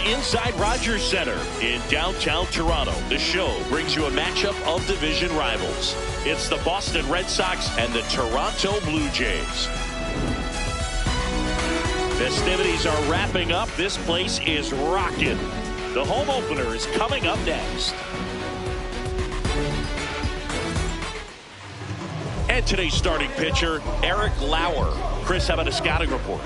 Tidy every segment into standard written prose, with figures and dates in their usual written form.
inside Rogers Center in downtown Toronto. The show brings you a matchup of division rivals. It's the Boston Red Sox and the Toronto Blue Jays. Festivities are wrapping up. This place is rocking. The home opener is coming up next. And today's starting pitcher, Eric Lauer. Chris, how about a scouting report?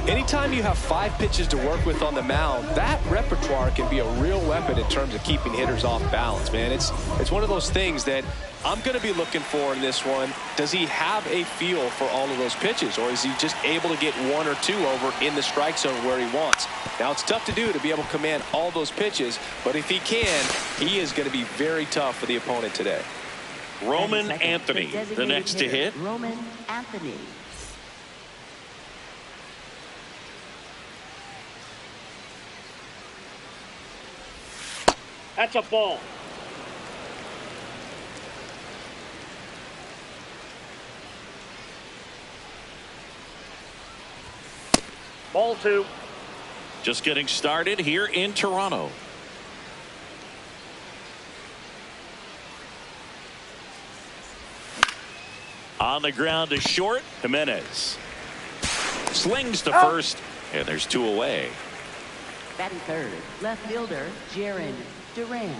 Anytime you have 5 pitches to work with on the mound, that repertoire can be a real weapon in terms of keeping hitters off balance, man. It's one of those things that I'm going to be looking for in this one. Does he have a feel for all of those pitches, or is he just able to get 1 or 2 over in the strike zone where he wants? Now, it's tough to do, to be able to command all those pitches, but if he can, he is going to be very tough for the opponent today. Roman Anthony, the next to hit. Roman Anthony. That's a ball. Ball 2. Just getting started here in Toronto. On the ground to short, Jimenez. Slings to first, and there's 2 away. Batting third, left fielder, Jaron Duran.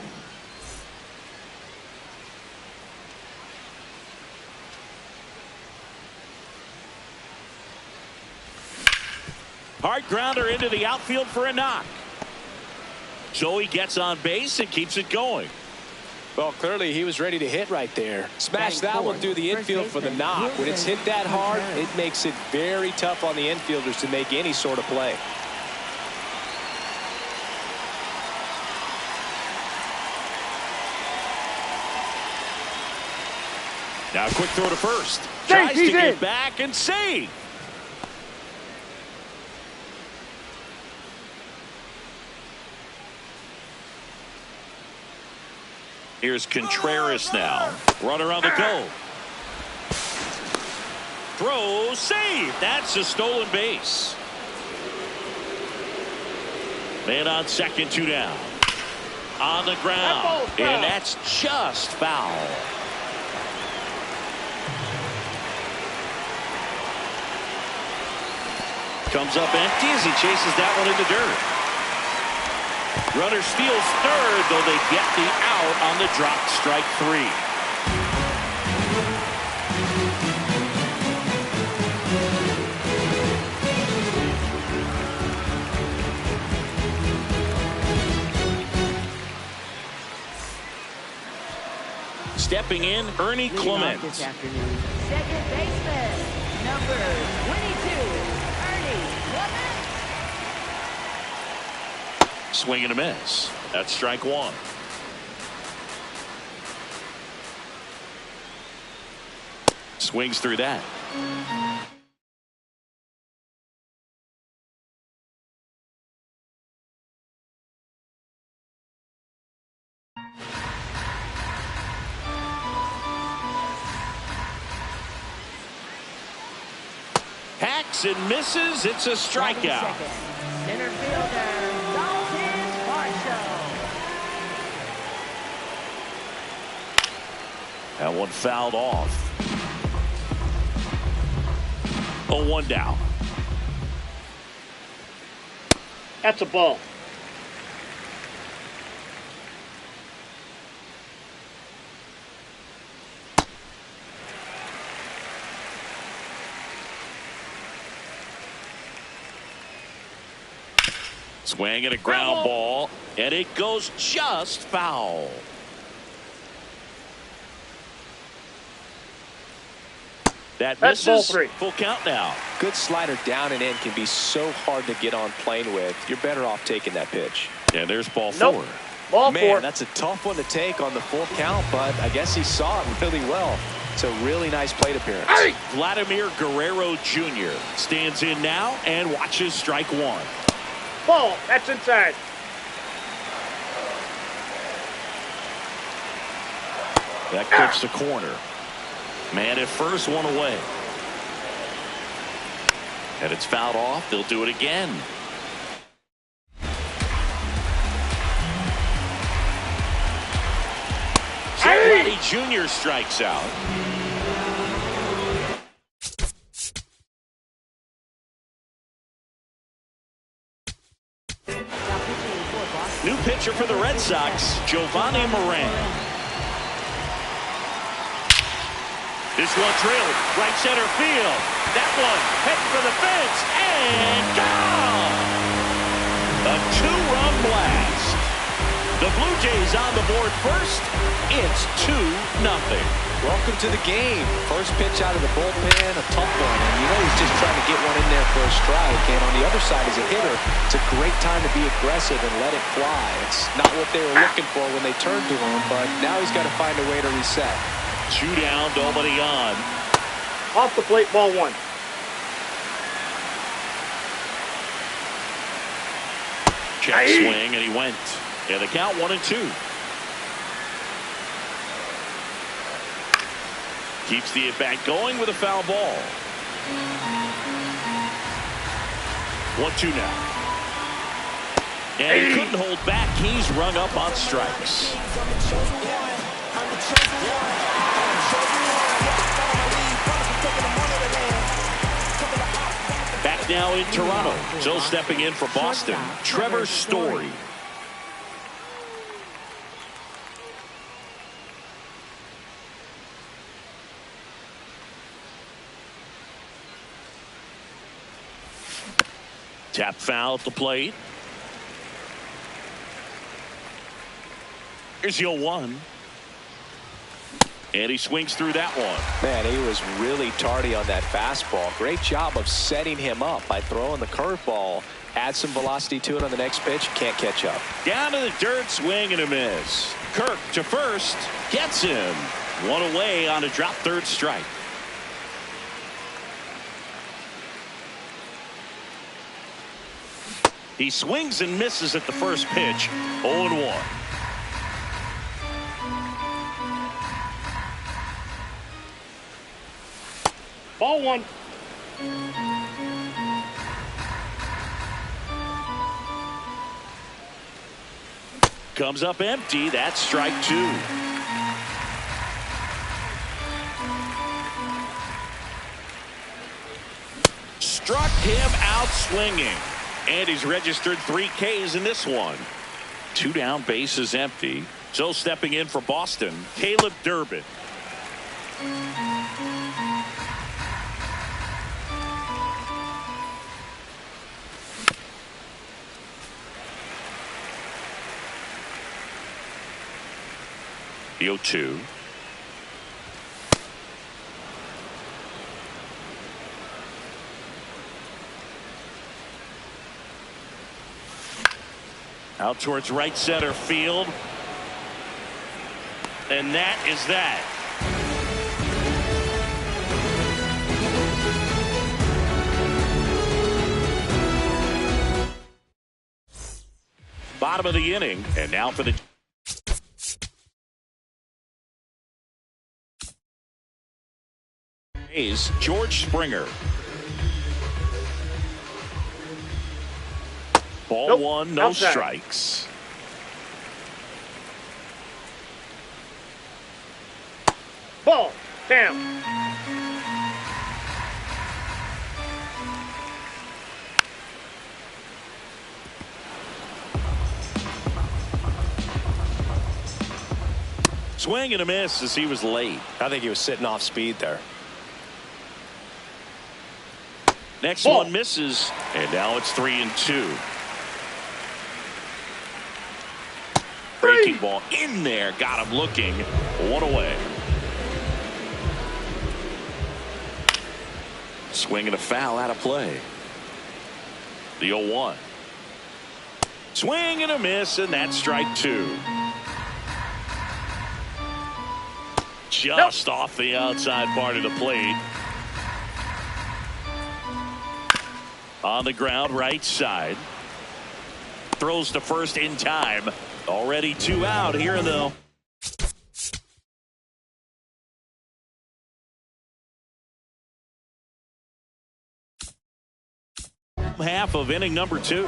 Hard grounder into the outfield for a knock. So he gets on base and keeps it going. Well, clearly he was ready to hit right there. Smash that one through the infield for the knock. When it's hit that hard, it makes it very tough on the infielders to make any sort of play. Now a quick throw to first. Tries to get back and save. Here's Contreras now. Runner on the go. Throw, save. That's a stolen base. Man on second, 2 down. On the ground. And that's just foul. Comes up empty as he chases that one in the dirt. Runner steals third, though they get the out on the drop, strike 3. Stepping in, Ernie Clement. This afternoon, second baseman, number 22, Ernie Clement. Swing and a miss. That's strike 1. Swings through that. Hacks and misses. It's a strikeout. Center fielder. That one fouled off. 0-1 down. That's a ball. Swing and a ground ball, and it goes just foul. That That's misses. ball 3. Full count now. Good slider down and in can be so hard to get on plane with. You're better off taking that pitch. And there's ball 4. Ball 4. Man, that's a tough one to take on the full count, but I guess he saw it really well. It's a really nice plate appearance. Hey! Vladimir Guerrero Jr. stands in now and watches strike 1. Ball. That's inside. That clips the corner. Man at first, 1 away. And it's fouled off. They'll do it again. Vladdy Jr. strikes out. New pitcher for the Red Sox, Giovanni Moran. This one drilled, right center field. That one heading for the fence, and gone! A two-run blast. The Blue Jays on the board first. It's 2-0. Welcome to the game. First pitch out of the bullpen, a tough one. And you know he's just trying to get one in there for a strike. And on the other side, as a hitter, it's a great time to be aggressive and let it fly. It's not what they were looking for when they turned to him, but now he's got to find a way to reset. 2 down, nobody on. Off the plate, ball 1. Check swing, and he went. And the count 1-2. Keeps the at-bat going with a foul ball. 1-2 now. And he couldn't hold back. He's rung up on strikes. Back now in Toronto. So stepping in for Boston, Trevor Story. Tap foul at the plate. Here's the 0-1. And he swings through that one. Man, he was really tardy on that fastball. Great job of setting him up by throwing the curveball. Add some velocity to it on the next pitch. Can't catch up. Down to the dirt, swing and a miss. Kirk to first. Gets him. One away on a drop third strike. He swings and misses at the first pitch. 0-1. Ball 1. Comes up empty. That's strike 2. Struck him out swinging. And he's registered 3 Ks in this one. 2 down, bases empty. So stepping in for Boston, Caleb Durbin. The 0-2. Out towards right center field. And that is that. Bottom of the inning. And now for the A's, George Springer. Ball Nope. 1, no Outside. strikes. Ball. Down. Swing and a miss as he was late. I think he was sitting off speed there. Next Ball. one misses, and now it's 3-2. Breaking ball in there, got him looking. 1 away. Swing and a foul out of play. The 0-1. Swing and a miss, and that's strike 2. Just off the outside part of the plate. On the ground, right side. Throws to first in time. Already 2 out here, though. Half of inning number 2.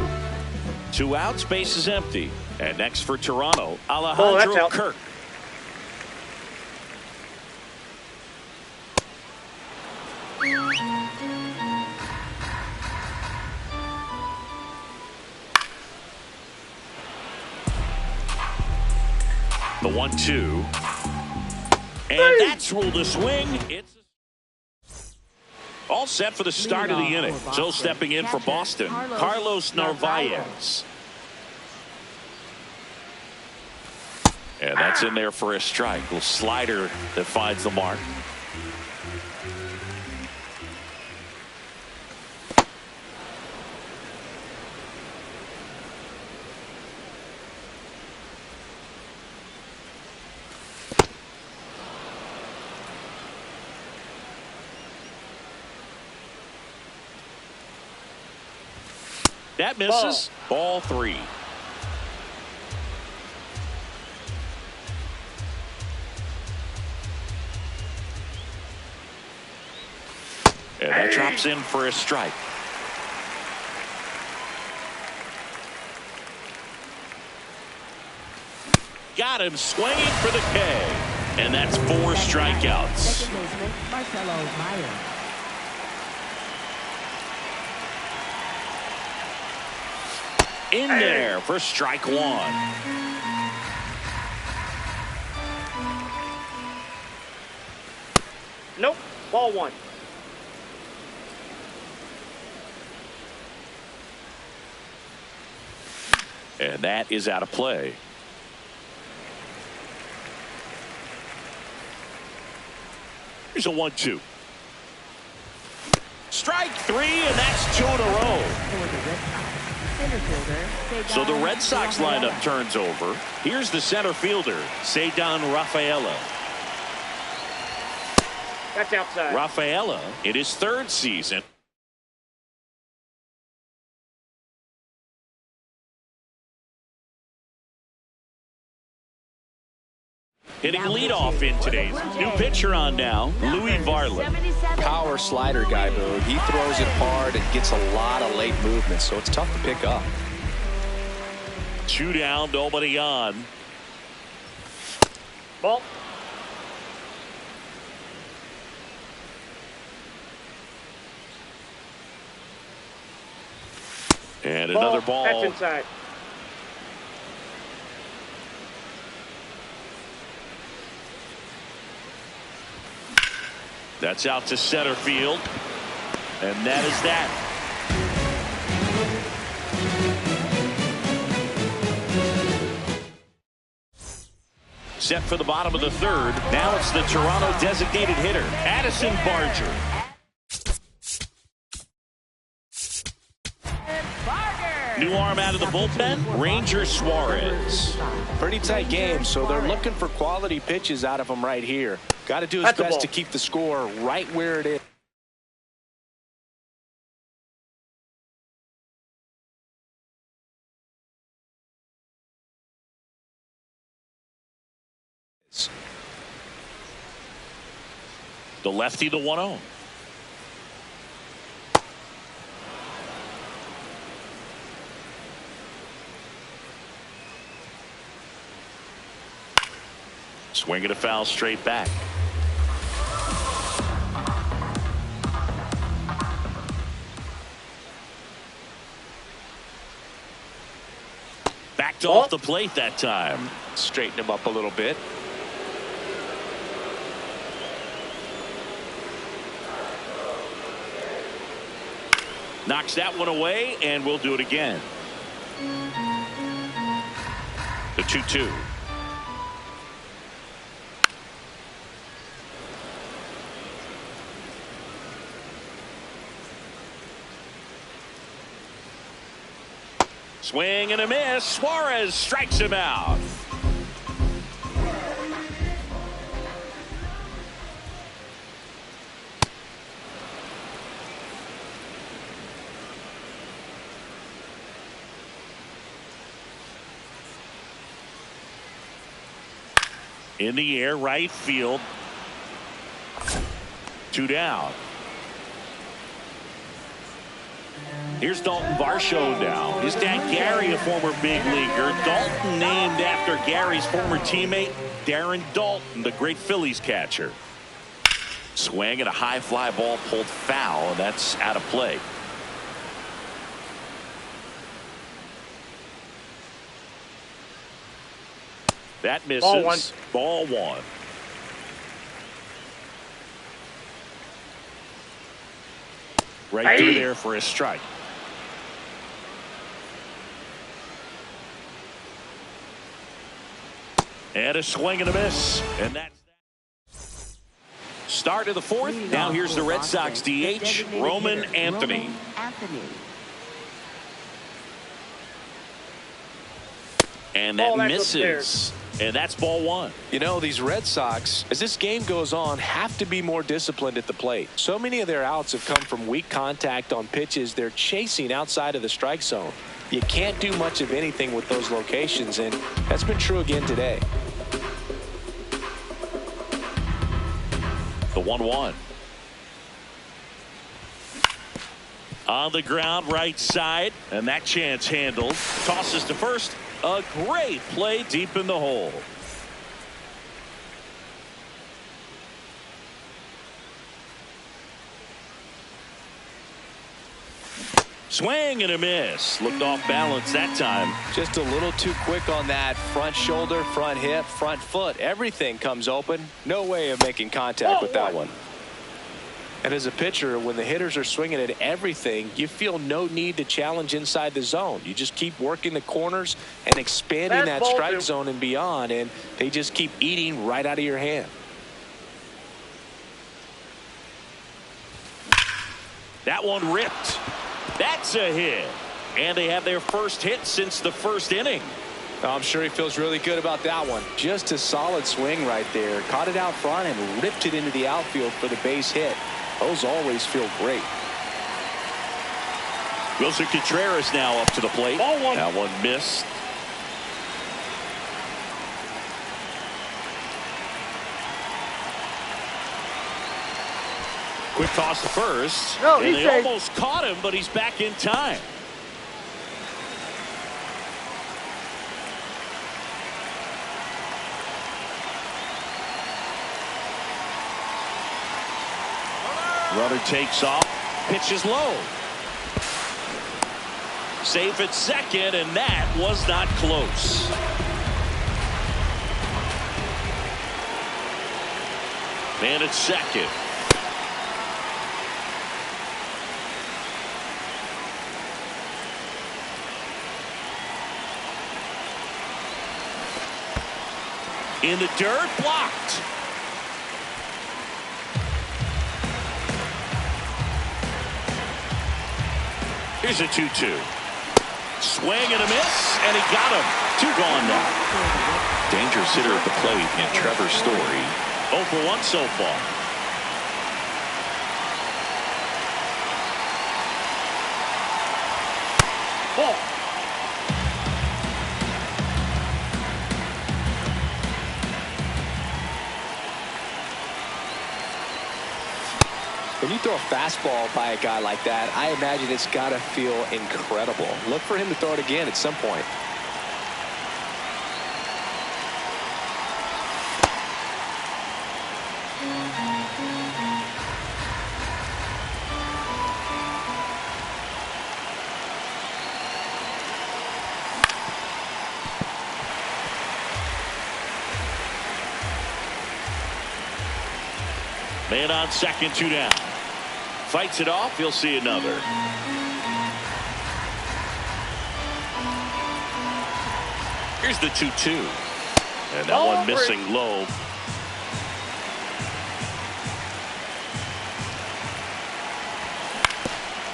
2 outs, base is empty. And next for Toronto, Alejandro out. Kirk. The 1-2. And that's ruled a swing. It's all set for the start of the inning. So stepping in for Boston, Carlos Narvaez. And that's in there for a strike. A little slider that finds the mark. That misses. Ball 3. And that drops in for a strike. Got him swinging for the K. And that's 4 strikeouts. Second baseman, Marcelo Meyer. In there for strike 1. Nope. Ball 1. And that is out of play. Here's a 1-2. Strike 3, and that's 2 in a row. So the Red Sox lineup turns over. Here's the center fielder, Ceddanne Rafaela. That's outside. Rafaela in his 3rd season. Hitting leadoff in today's new pitcher on now, Louis Varland. Power slider guy, Boog. He throws it hard and gets a lot of late movement, so it's tough to pick up. 2 down, nobody on. Ball. And another ball. That's inside. That's out to center field. And that is that. Set for the bottom of the 3rd. Now it's the Toronto designated hitter, Addison Barger. New arm out of the bullpen, Ranger Suarez. Pretty tight game, so they're looking for quality pitches out of him right here. Got to do his best to keep the score right where it is. The lefty, the 1-0. Swing and a foul straight back. Backed off the plate that time. Straighten him up a little bit. Knocks that one away, and we'll do it again. The 2-2. Swing and a miss. Suarez strikes him out. In the air, right field. 2 down. Here's Dalton Varsho now. His dad Gary, a former big leaguer. Dalton named after Gary's former teammate Darren Dalton, the great Phillies catcher. Swing and a high fly ball pulled foul, and that's out of play. That misses. Ball one. Ball one. Right through there for a strike. And a swing and a miss. And that's that. Start of the fourth. Now here's the Red Sox DH, Roman Anthony. And that misses. And that's ball one. You know, these Red Sox, as this game goes on, have to be more disciplined at the plate. So many of their outs have come from weak contact on pitches they're chasing outside of the strike zone. You can't do much of anything with those locations, and that's been true again today. The 1-1. On the ground, right side, and that chance handled. Tosses to first. A great play deep in the hole. Swing and a miss. Looked off balance that time. Just a little too quick on that front shoulder, front hip, front foot. Everything comes open. No way of making contact with that one. And as a pitcher, when the hitters are swinging at everything, you feel no need to challenge inside the zone. You just keep working the corners and expanding that strike zone and beyond, and they just keep eating right out of your hand. That one ripped. That's a hit. And they have their first hit since the first inning. I'm sure he feels really good about that one. Just a solid swing right there. Caught it out front and ripped it into the outfield for the base hit. Those always feel great. Wilson Contreras now up to the plate. Ball one. That one missed. Quick toss to first. No, and they almost caught him, but he's back in time. Runner takes off. Pitch is low. Safe at second, and that was not close. Man at second. In the dirt, blocked. Here's a 2-2. Swing and a miss, and he got him. 2 gone now. Dangerous hitter at the plate in Trevor Story. 0 for 1 so far. Ball. When you throw a fastball by a guy like that, I imagine it's got to feel incredible. Look for him to throw it again at some point. Man on second, 2 down. Fights it off. He'll see another. Here's the 2-2. And that one missing low.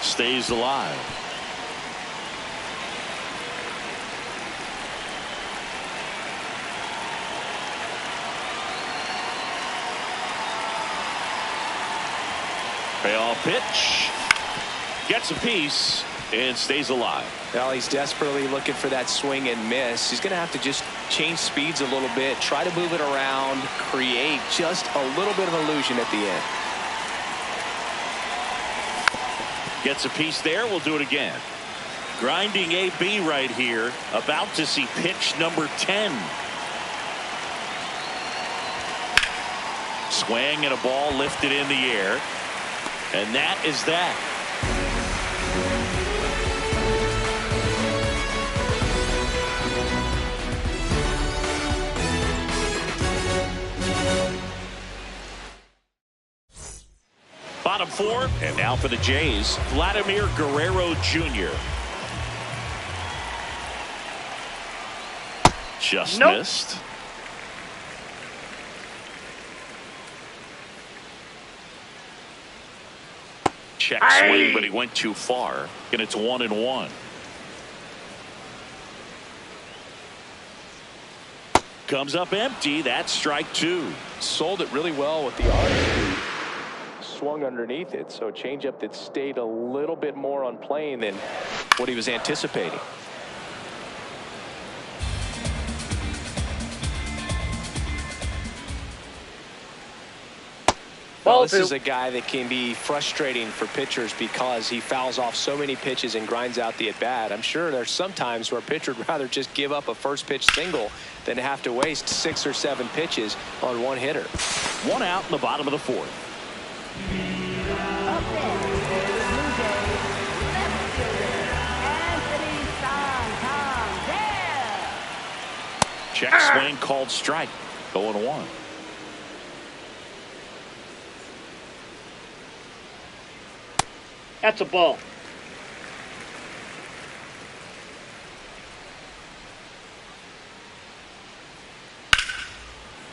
Stays alive. Payoff pitch. Gets a piece and stays alive. Well, he's desperately looking for that swing and miss. He's going to have to just change speeds a little bit, try to move it around, create just a little bit of illusion at the end. Gets a piece there. We'll do it again. Grinding AB right here. About to see pitch number 10. Swing and a ball lifted in the air. And that is that. 4. And now for the Jays, Vladimir Guerrero Jr. Just missed. Check swing, but he went too far. And it's 1-1. Comes up empty. That's strike 2. Sold it really well with the arm. Swung underneath it, so changeup that stayed a little bit more on plane than what he was anticipating. Well, this is a guy that can be frustrating for pitchers because he fouls off so many pitches and grinds out the at-bat. I'm sure there's some times where a pitcher would rather just give up a first pitch single than have to waste 6 or 7 pitches on one hitter. 1 out in the bottom of the 4th. Check swing called strike. 0-1. That's a ball.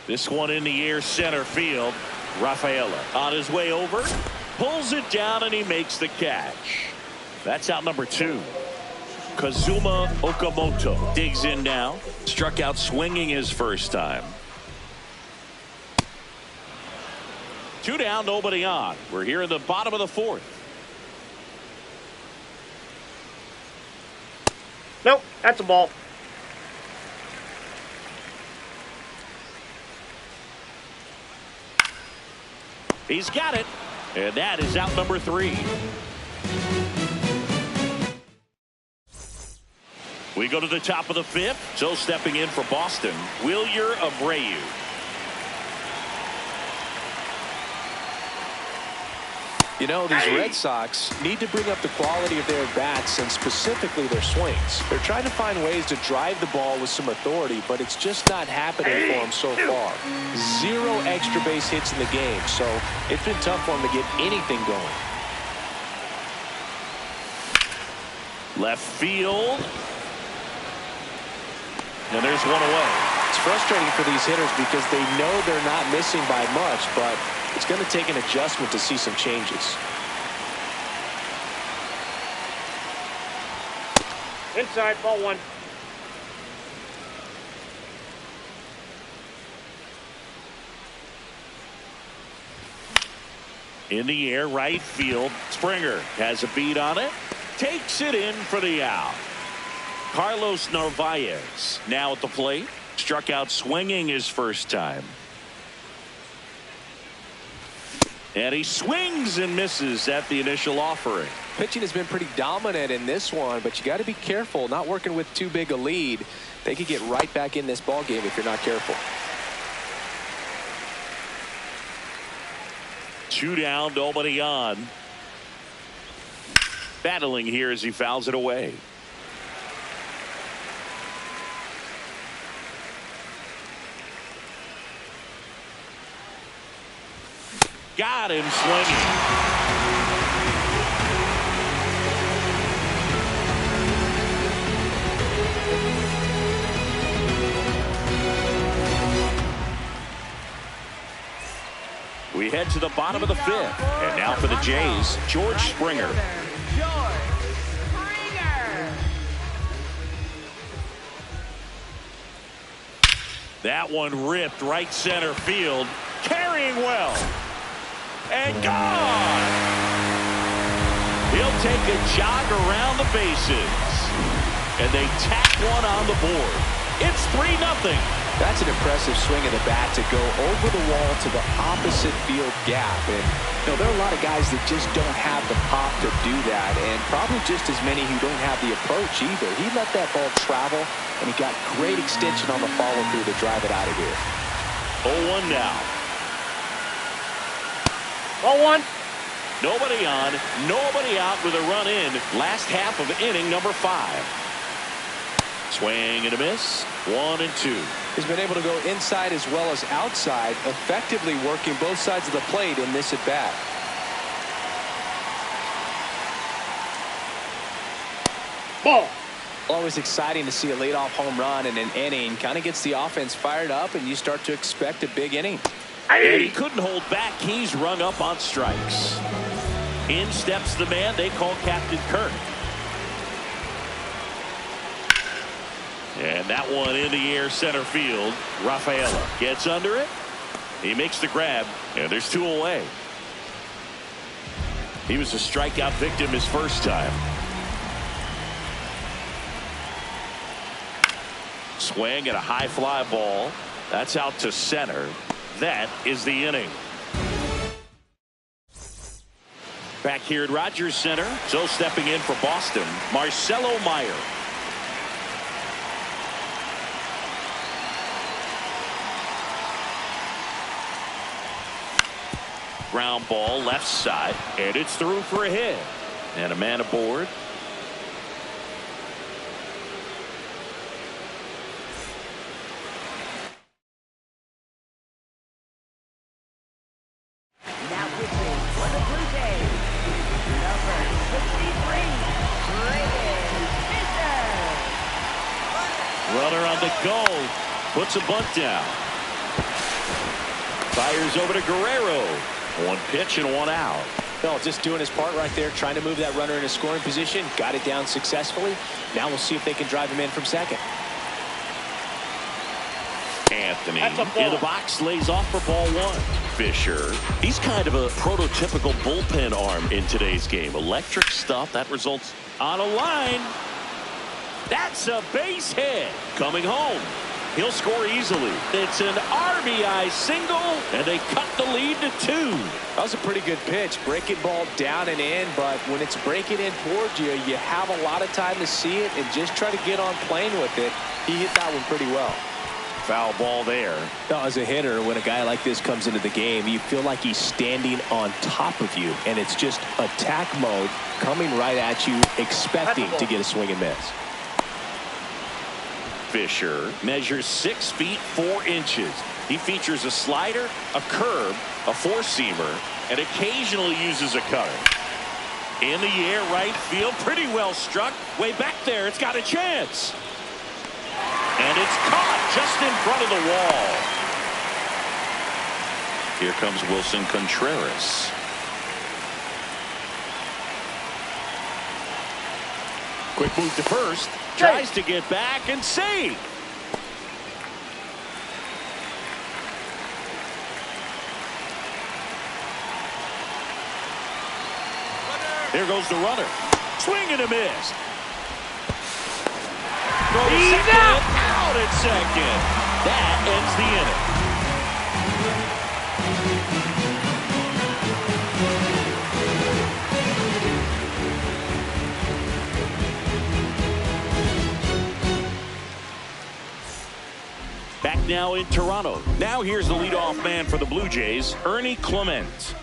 This one in the air, center field. Rafaela on his way over, pulls it down, and he makes the catch. That's out number 2. Kazuma Okamoto digs in now. Struck out swinging his first time. 2 down, nobody on. We're here in the bottom of the 4th. Nope, that's a ball. He's got it, and that is out number 3. We go to the top of the 5th. So stepping in for Boston, Wilyer Abreu. You know, these Red Sox need to bring up the quality of their bats and specifically their swings. They're trying to find ways to drive the ball with some authority, but it's just not happening for them so far. 0 extra base hits in the game, so it's been tough for them to get anything going. Left field. And there's one away. It's frustrating for these hitters because they know they're not missing by much, but it's going to take an adjustment to see some changes. Inside, ball 1. In the air, right field. Springer has a beat on it. Takes it in for the out. Carlos Narvaez now at the plate. Struck out swinging his first time. And he swings and misses at the initial offering. Pitching has been pretty dominant in this one, but you got to be careful not working with too big a lead. They could get right back in this ball game if you're not careful. 2 down, nobody on. Battling here as he fouls it away. Got him swinging. We head to the bottom of the 5th. And now for the Jays, George Springer. That one ripped right center field. Carrying well. And gone. He'll take a jog around the bases. And they tack one on the board. It's 3-0. That's an impressive swing of the bat to go over the wall to the opposite field gap. And you know, there are a lot of guys that just don't have the pop to do that, and probably just as many who don't have the approach either. He let that ball travel, and he got great extension on the follow-through to drive it out of here. 0-1 now. Ball 1. Nobody on, nobody out with a run in. Last half of inning number 5. Swing and a miss. 1-2. He's been able to go inside as well as outside, effectively working both sides of the plate in this at bat. Ball. Always exciting to see a leadoff home run in an inning. Kind of gets the offense fired up, and you start to expect a big inning. And he couldn't hold back. He's rung up on strikes. In steps the man they call Captain Kirk. And that one in the air center field. Rafaela gets under it. He makes the grab, and there's 2 away. He was a strikeout victim his first time. Swing and a high fly ball. That's out to center. That is the inning. Back here at Rogers Center. So stepping in for Boston, Marcelo Meyer. Ground ball left side, and it's through for a hit. And a man aboard. Now pitching for the Blue Jays, number 63, Braden Fisher. Runner on the go. Puts a bunt down. Fires over to Guerrero. 1 pitch and 1 out. No, just doing his part right there, trying to move that runner in a scoring position. Got it down successfully. Now we'll see if they can drive him in from second. Anthony in the box, lays off for ball 1. Fisher, he's kind of a prototypical bullpen arm in today's game. Electric stuff that results on a line. That's a base hit. Coming home. He'll score easily. It's an RBI single, and they cut the lead to 2. That was a pretty good pitch. Breaking ball down and in, but when it's breaking in towards you, you have a lot of time to see it and just try to get on plane with it. He hit that one pretty well. Foul ball there. Now, as a hitter, when a guy like this comes into the game, you feel like he's standing on top of you, and it's just attack mode coming right at you, expecting to get a swing and miss. Fisher measures 6 feet 4 inches. He features a slider, a curve, a 4-seamer, and occasionally uses a cutter. In the air, right field, pretty well struck. Way back there, it's got a chance. And it's caught just in front of the wall. Here comes Wilson Contreras. Quick move to first. Tries to get back and save. There goes the runner. Swing and a miss. He's out at second. That ends the inning. Back now in Toronto. Now here's the leadoff man for the Blue Jays, Ernie Clement.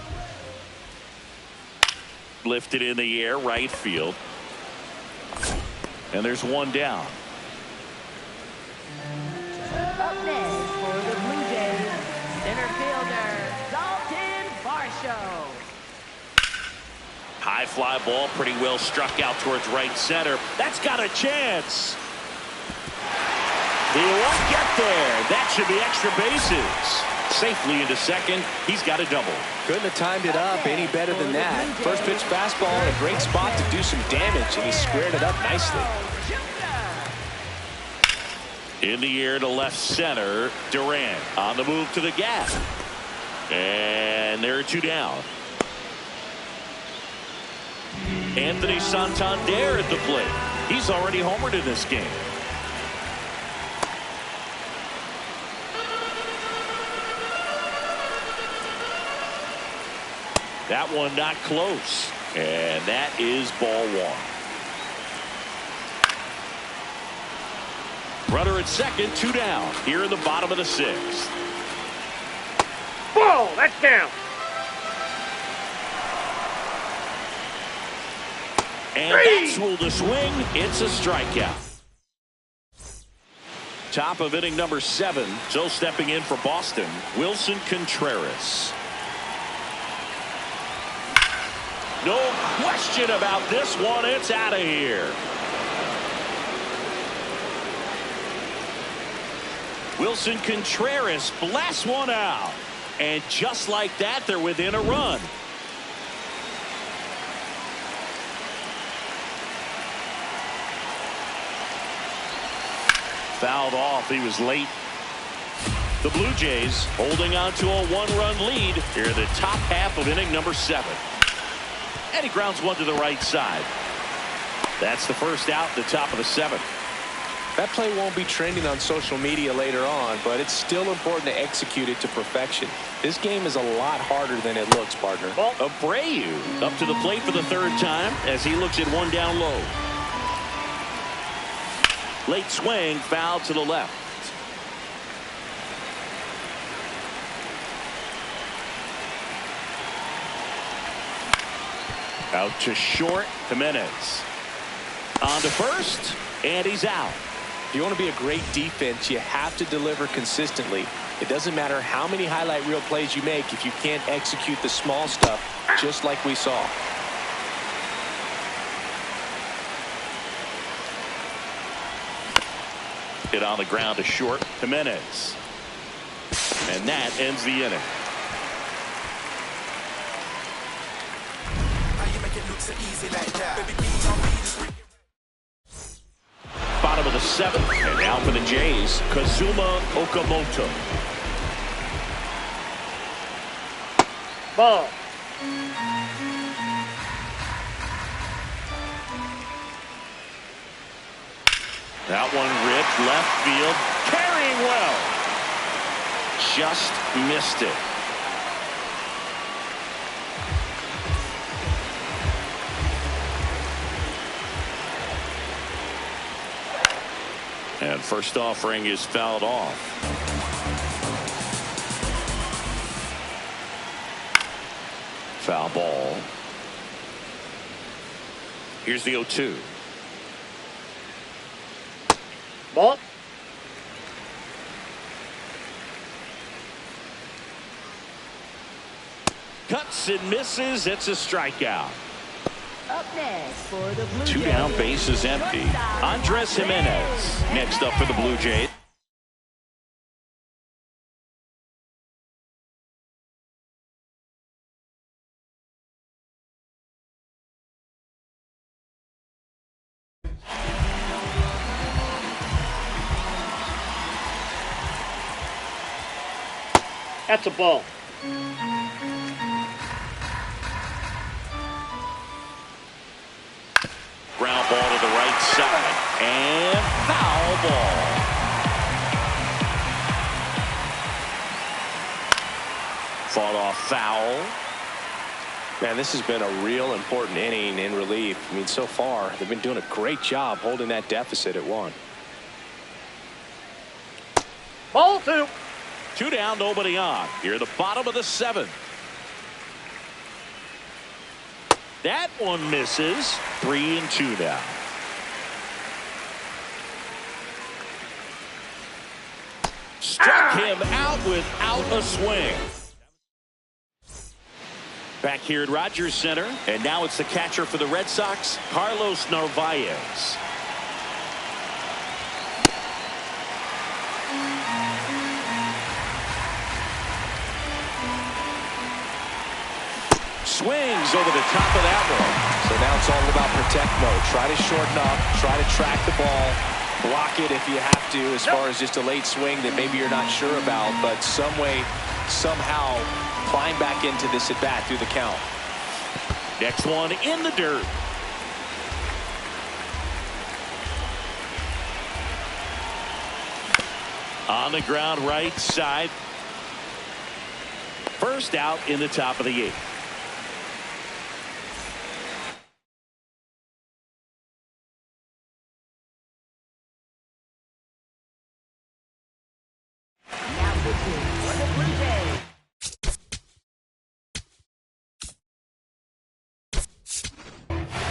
Lifted in the air, right field. And there's 1 down. Up next for the Blue Jays, center fielder, Dalton Varsho. High fly ball, pretty well struck out towards right center. That's got a chance. He won't get there. That should be extra bases. Safely into second. He's got a double. Couldn't have timed it up any better than that. First pitch fastball in a great spot to do some damage, and he squared it up nicely. In the air to left center, Durant on the move to the gap. And there are 2 down. Anthony Santander at the plate. He's already homered in this game. That one not close. And that is ball 1. Runner at second, 2 down. Here in the bottom of the 6th. Ball. That's down. And that's ruled a swing. It's a strikeout. Top of inning number 7. So stepping in for Boston, Wilson Contreras. No question about this one. It's out of here. Wilson Contreras blasts one out. And just like that, they're within a run. Fouled off. He was late. The Blue Jays holding on to a one-run lead here in the top half of inning number 7. And he grounds one to the right side. That's the first out at the top of the 7th. That play won't be trending on social media later on, but it's still important to execute it to perfection. This game is a lot harder than it looks, partner. Abreu up to the plate for the 3rd time as he looks at one down low. Late swing, foul to the left. Out to short, Jimenez. On to first, and he's out. If you want to be a great defense, you have to deliver consistently. It doesn't matter how many highlight reel plays you make if you can't execute the small stuff, just like we saw. Hit on the ground to short, Jimenez. And that ends the inning. Bottom of the 7th, and now for the Jays, Kazuma Okamoto. Ball. That one ripped left field, carrying well. Just missed it. And first offering is fouled off. Foul ball. Here's the 0-2. Ball. Cuts and misses. It's a strikeout. Up next for the Blue Jays. 2 down, bases empty. Andres Jimenez next up for the Blue Jays. That's a ball. Ground ball to the right side. And foul ball. Fought off foul. Man, this has been a real important inning in relief. I mean, so far, they've been doing a great job holding that deficit at 1. Ball 2. 2 down, nobody on. Here at the bottom of the 7th. That one misses. 3-2 now. Struck him out without a swing. Back here at Rogers Center, and now it's the catcher for the Red Sox, Carlos Narvaez. Swings over the top of that one. So now it's all about protect mode. Try to shorten up, try to track the ball, block it if you have to, as far as just a late swing that maybe you're not sure about, but some way, somehow climb back into this at bat through the count. Next one in the dirt. On the ground right side. First out in the top of the 8th.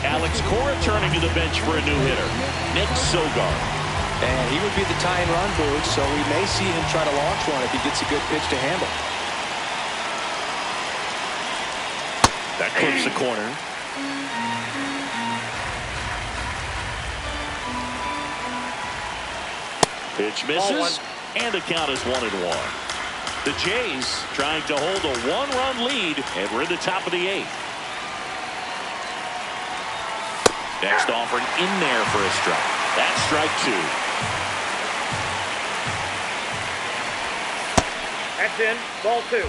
Alex Cora turning to the bench for a new hitter, Nick Sogard. And he would be the tying run boot, so we may see him try to launch one if he gets a good pitch to handle. That clips the corner. Pitch misses. And the count is 1-1. The Jays trying to hold a one-run lead, and we're in the top of the 8th. Next offering in there for a strike. That's strike 2. That's in. Ball 2.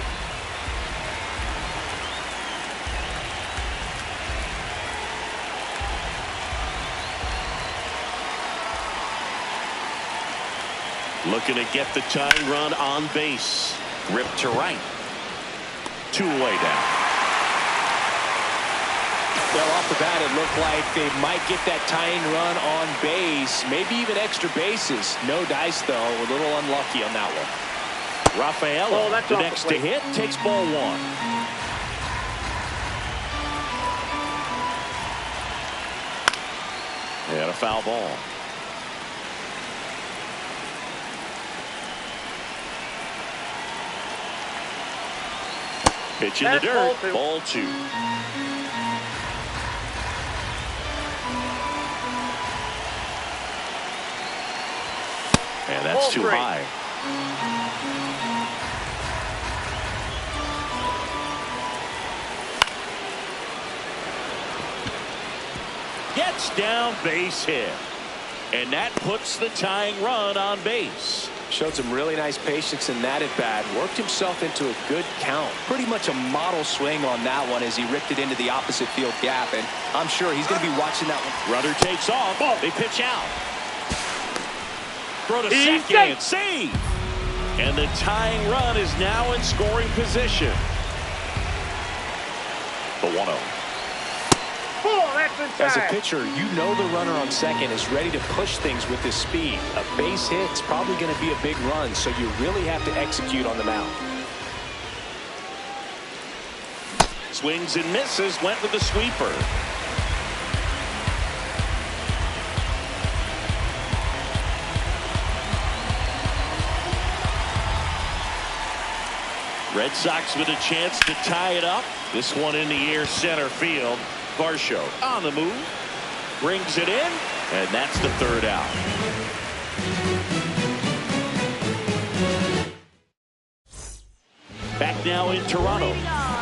Looking to get the tying run on base. Ripped to right. 2 away down. Well, off the bat, it looked like they might get that tying run on base, maybe even extra bases. No dice, though. A little unlucky on that one. Rafael, the next to hit, takes ball 1. And a foul ball. Pitch in the dirt. Ball 2. And that's too high. Gets down, base hit. And that puts the tying run on base. Showed some really nice patience in that at bat. Worked himself into a good count. Pretty much a model swing on that one as he ripped it into the opposite field gap. And I'm sure he's going to be watching that one. Runner takes off. They pitch out. Throw to second and save. And the tying run is now in scoring position. The 1-0. As a pitcher, you know the runner on second is ready to push things with his speed. A base hit's probably going to be a big run, so you really have to execute on the mound. Swings and misses, went with the sweeper. Red Sox with a chance to tie it up. This one in the air, center field. Varsho on the move, brings it in, and that's the 3rd out. Back now in Toronto,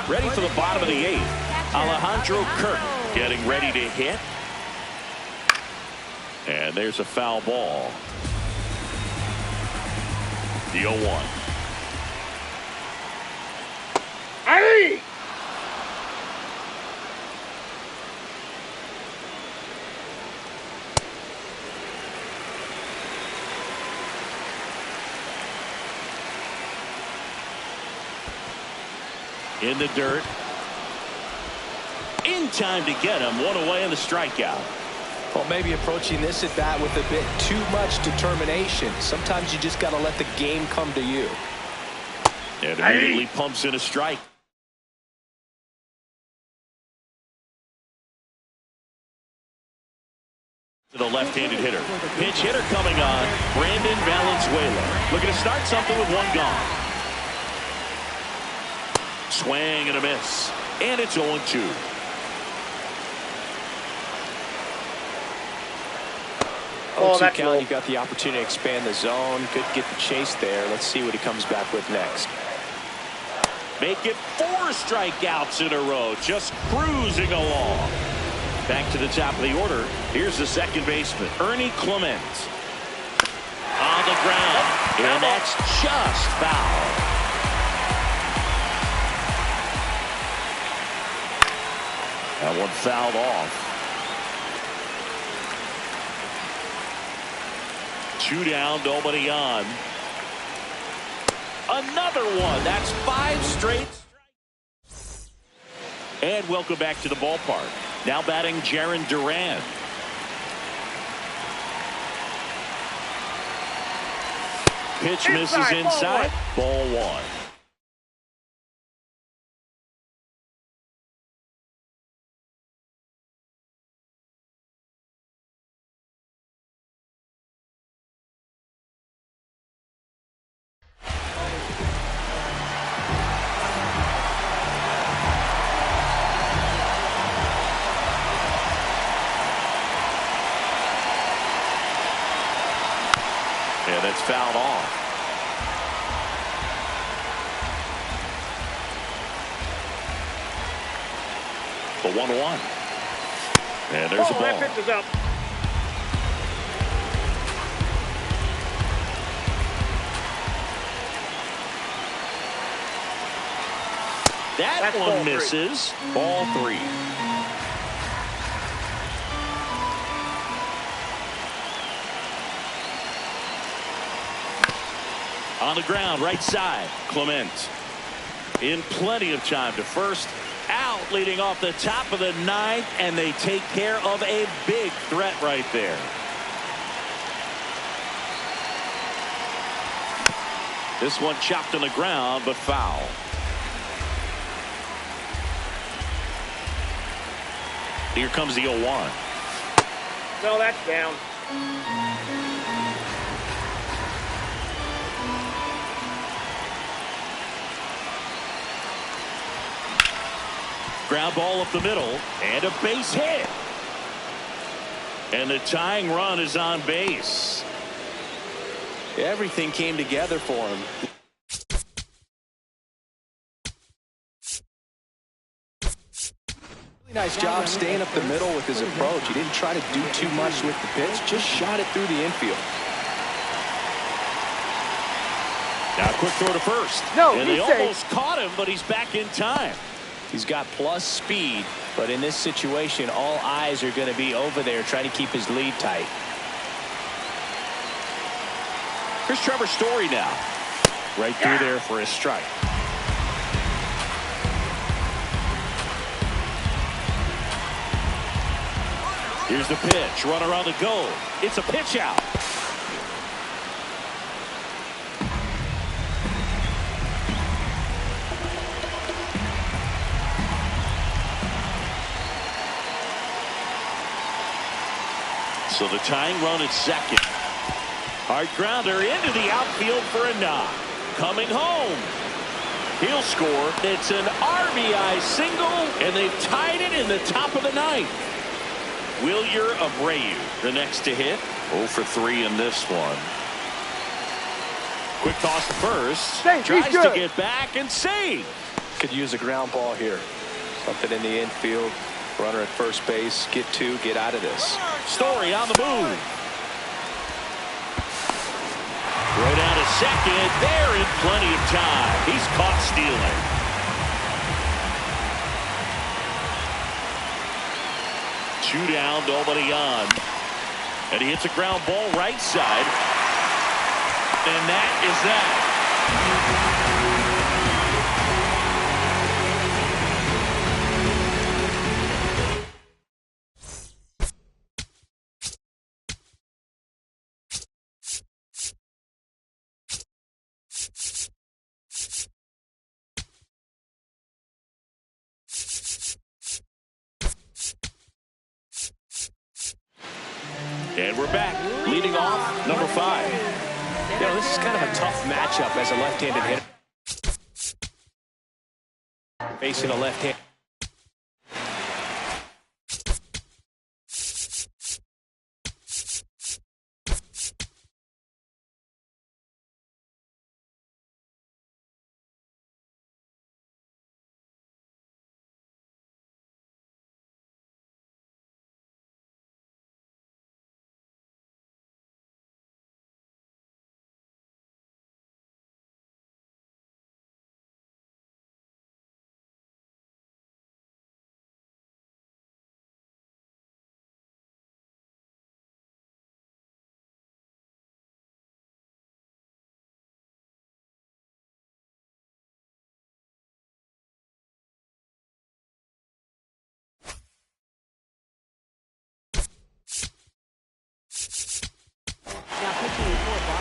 ready for the bottom of the 8th. Alejandro Kirk getting ready to hit, and there's a foul ball. The 0-1. Hey! In the dirt. In time to get him. 1 away in the strikeout. Well, maybe approaching this at bat with a bit too much determination. Sometimes you just got to let the game come to you. And immediately pumps in a strike. To the left-handed hitter. Pinch hitter coming on. Brandon Valenzuela. Looking to start something with 1 gone. Swing and a miss. And it's 0-2. Oh, count. You got the opportunity to expand the zone. Could get the chase there. Let's see what he comes back with next. Make it 4 strikeouts in a row. Just cruising along. Back to the top of the order. Here's the second baseman, Ernie Clement. On the ground. And that's just foul. That one fouled off. 2 down, nobody on. Another one. That's 5 straight. And welcome back to the ballpark. Now batting Jarren Duran. Pitch misses inside. Ball 1. Yeah, that's fouled off. The 1-1. And there's a ball. That pitch is up. That's one misses. Ball 3. On the ground, right side. Clement in plenty of time to first. Out leading off the top of the 9th, and they take care of a big threat right there. This one chopped on the ground, but foul. Here comes the 0-1. No, that's down. Ground ball up the middle, and a base hit. And the tying run is on base. Everything came together for him. Really nice job staying up the middle with his approach. He didn't try to do too much with the pitch, just shot it through the infield. Now a quick throw to first. No, and they almost caught him, but he's back in time. He's got plus speed, but in this situation, all eyes are going to be over there trying to keep his lead tight. Here's Trevor Story now. Right through there for his strike. Here's the pitch. Runner on the go. It's a pitch out. So the tying run at second. Hard grounder into the outfield for a knock. Coming home. He'll score. It's an RBI single, and they've tied it in the top of the 9th. Wilyer Abreu, the next to hit. 0 for 3 in this one. Quick toss to first. Tries to get back and save. Could use a ground ball here. Something in the infield. Runner at first base. Get 2. Get out of this. Story on the move. Throw down to second. They're in plenty of time. He's caught stealing. Two down, nobody on. And he hits a ground ball right side. And that is that. And we're back. Leading off, number 5. You know, this is kind of a tough matchup as a left-handed hitter. Facing a left-hand.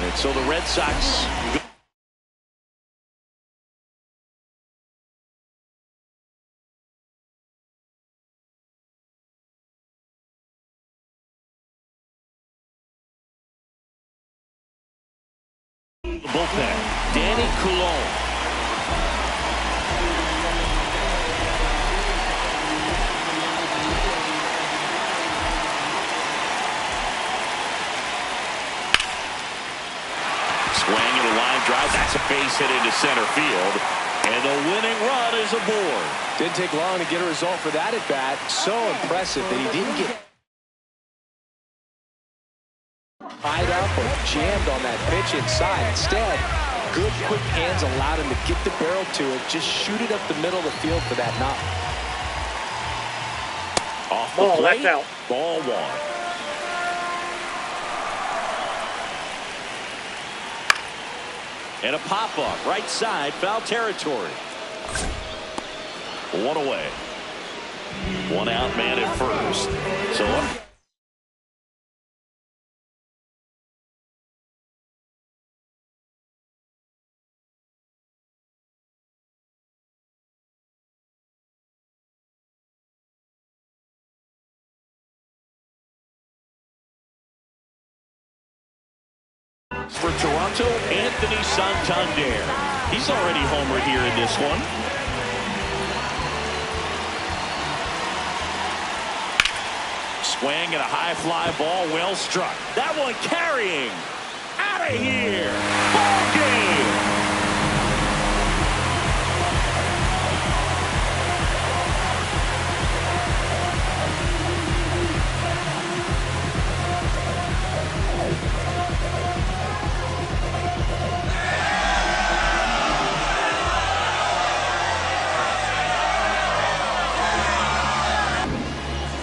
And so the Red Sox the bullpen. Danny Coulomb. Swing and a line drive. That's a base hit into center field. And the winning run is aboard. Didn't take long to get a result for that at bat. So impressive that he didn't get tied up or jammed on that pitch inside. Instead, good quick hands allowed him to get the barrel to it. Just shoot it up the middle of the field for that knock. Off the plate, that's out. Ball one. And a pop-up, right side, foul territory. One away. One out man at first. So for Toronto, Anthony Santander. He's already homered here in this one. Swing and a high fly ball, well struck. That one carrying. Out of here. Ball game.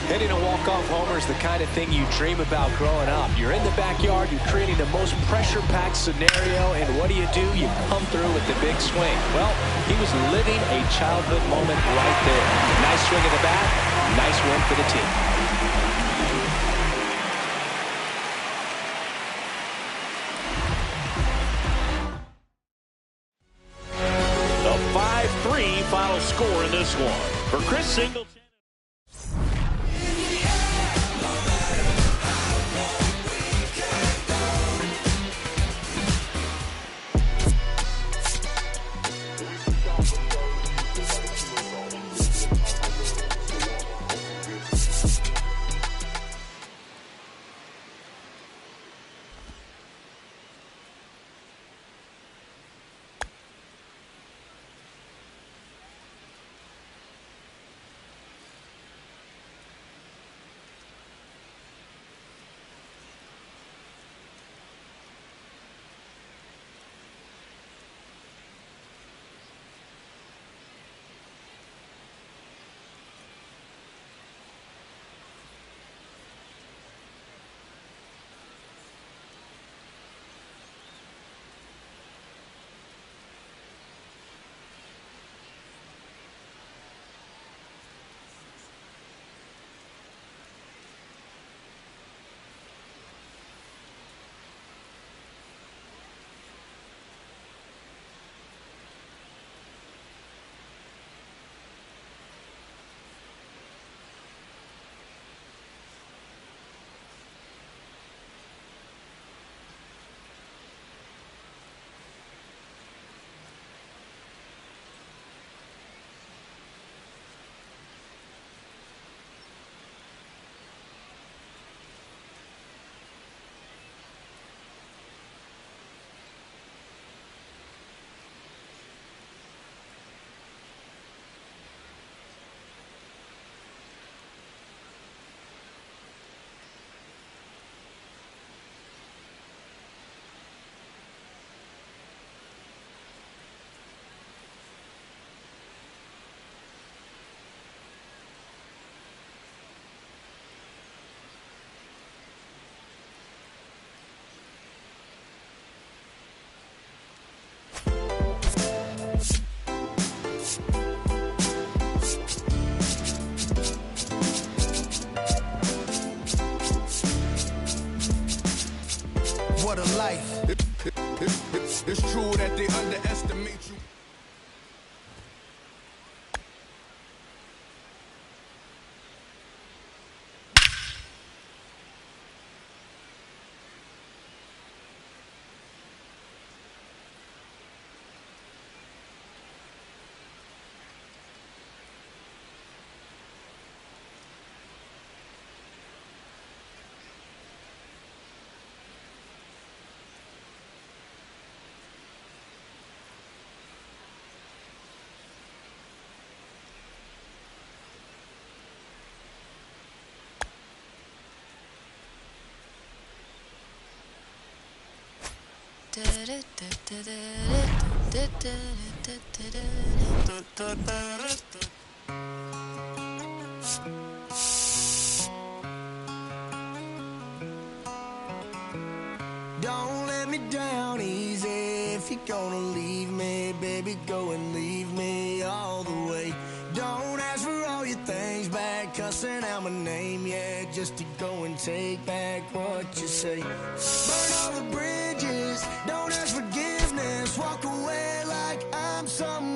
Hitting a walk-off homer is the kind of thing you dream about growing up. You're in the backyard, you're creating the most pressure-packed scenario, and what do? You come through with the big swing. Well, he was living a childhood moment right there. Nice swing at the bat, nice win for the team. The 5-3 final score in this one. For Chris Singleton. What a life. It's true that they underestimate you. Don't let me down easy. If you're gonna leave me, baby, go and leave me all the way. Don't ask for all your things back, cussing out my name, yeah, just to go and take back what you say. Burn